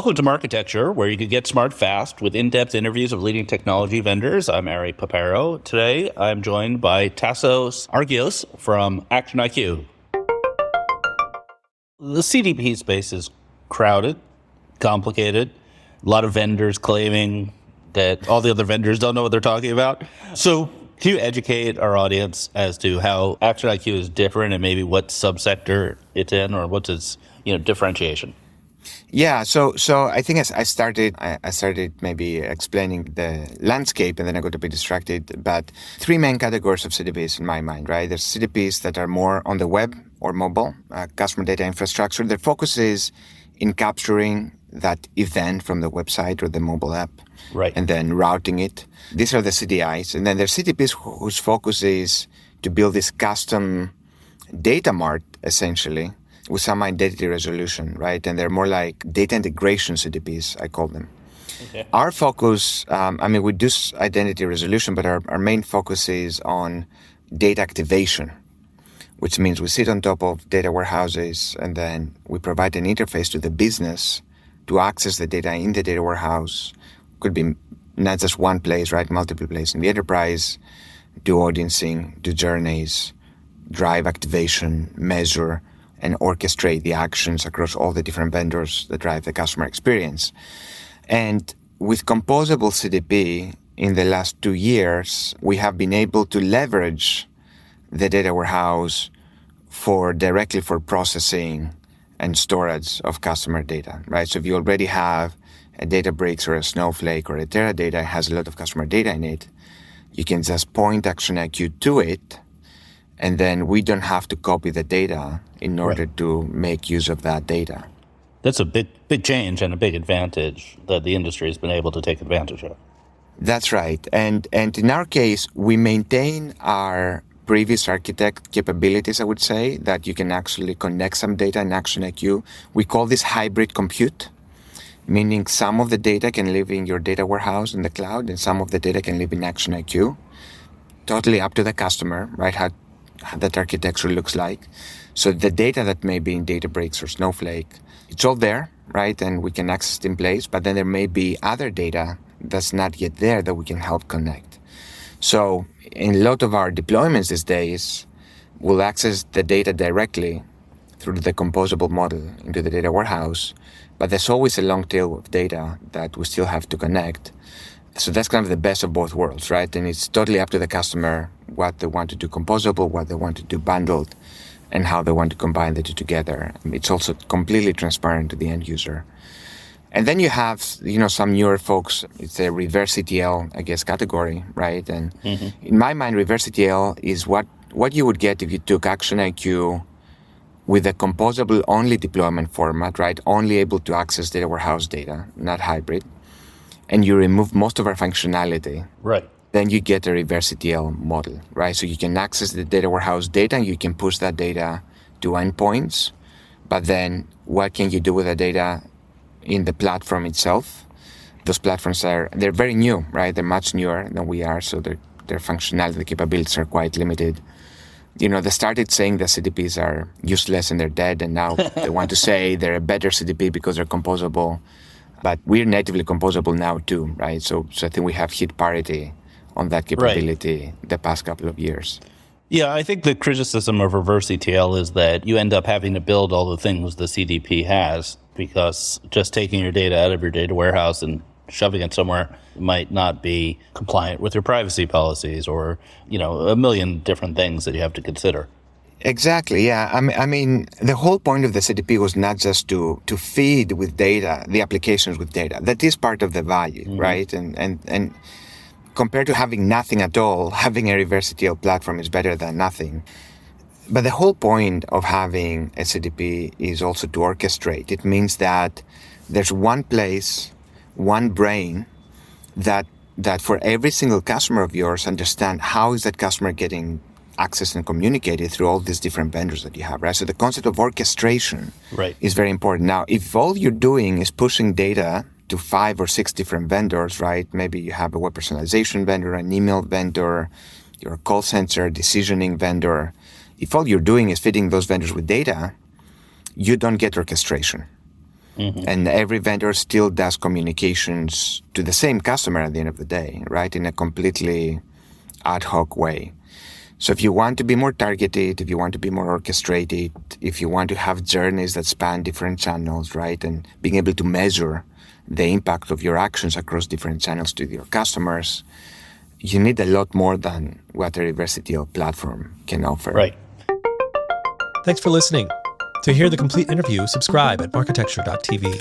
Welcome to Marketecture, where you can get smart fast with in-depth interviews of leading technology vendors. I'm Ari Paparo. Today, I'm joined by Tasso Argyros from ActionIQ. The CDP space is crowded, complicated, a lot of vendors claiming that all the other vendors don't know what they're talking about. So can you educate our audience as to how ActionIQ is different and maybe what subsector it's in or what's its differentiation? Yeah, so I think I started maybe explaining the landscape, and then I got a bit distracted. But three main categories of CDPs in my mind, right? There's CDPs that are more on the web or mobile, customer data infrastructure. Their focus is in capturing that event from the website or the mobile app, right, and then routing it. These are the CDIs, and then there's CDPs whose focus is to build this custom data mart, essentially, with some identity resolution, right? And they're more like data integration CDPs, I call them. Okay. Our focus, we do identity resolution, but our main focus is on data activation, which means we sit on top of data warehouses and then we provide an interface to the business to access the data in the data warehouse. Could be not just one place, right? Multiple places in the enterprise, do audiencing, do journeys, drive activation, measure, and orchestrate the actions across all the different vendors that drive the customer experience. And with composable CDP in the last 2 years, we have been able to leverage the data warehouse directly for processing and storage of customer data, right? So if you already have a Databricks or a Snowflake or a Teradata, it has a lot of customer data in it, you can just point ActionIQ to it, and then we don't have to copy the data in order to make use of that data. That's a big change and a big advantage that the industry has been able to take advantage of. That's right. And in our case, we maintain our previous architect capabilities, I would say, that you can actually connect some data in ActionIQ. We call this hybrid compute, meaning some of the data can live in your data warehouse in the cloud and some of the data can live in ActionIQ. Totally up to the customer, right? How that architecture looks like. So the data that may be in Databricks or Snowflake, it's all there, right? And we can access it in place, but then there may be other data that's not yet there that we can help connect. So in a lot of our deployments these days, we'll access the data directly through the composable model into the data warehouse, but there's always a long tail of data that we still have to connect. So that's kind of the best of both worlds, right? And it's totally up to the customer what they want to do composable, what they want to do bundled, and how they want to combine the two together. It's also completely transparent to the end user. And then you have, some newer folks, it's a reverse ETL, I guess, category, right? And in my mind, reverse ETL is what you would get if you took ActionIQ with a composable only deployment format, right? Only able to access data warehouse data, not hybrid. And you remove most of our functionality, right? Then you get a reverse ETL model, right? So you can access the data warehouse data and you can push that data to endpoints. But then what can you do with the data in the platform itself? Those platforms they're very new, right? They're much newer than we are. So their functionality, the capabilities are quite limited. They started saying that CDPs are useless and they're dead. And now they want to say they're a better CDP because they're composable. But we're natively composable now too, right? So I think we have hit parity on that capability the past couple of years. Yeah, I think the criticism of reverse ETL is that you end up having to build all the things the CDP has because just taking your data out of your data warehouse and shoving it somewhere might not be compliant with your privacy policies or, a million different things that you have to consider. Exactly, yeah. I mean, the whole point of the CDP was not just to feed with data, the applications with data. That is part of the value, right? And compared to having nothing at all, having a reverse ETL platform is better than nothing. But the whole point of having a CDP is also to orchestrate. It means that there's one place, one brain that for every single customer of yours understand how is that customer getting access and communicated through all these different vendors that you have, right? So the concept of orchestration is very important. Now, if all you're doing is pushing data to 5 or 6 different vendors, right? Maybe you have a web personalization vendor, an email vendor, your call center, decisioning vendor. If all you're doing is feeding those vendors with data, you don't get orchestration. And every vendor still does communications to the same customer at the end of the day, right? In a completely ad hoc way. So if you want to be more targeted, if you want to be more orchestrated, if you want to have journeys that span different channels, right? And being able to measure the impact of your actions across different channels to your customers, you need a lot more than what a reversity platform can offer. Right. Thanks for listening. To hear the complete interview, subscribe at marketecture.tv.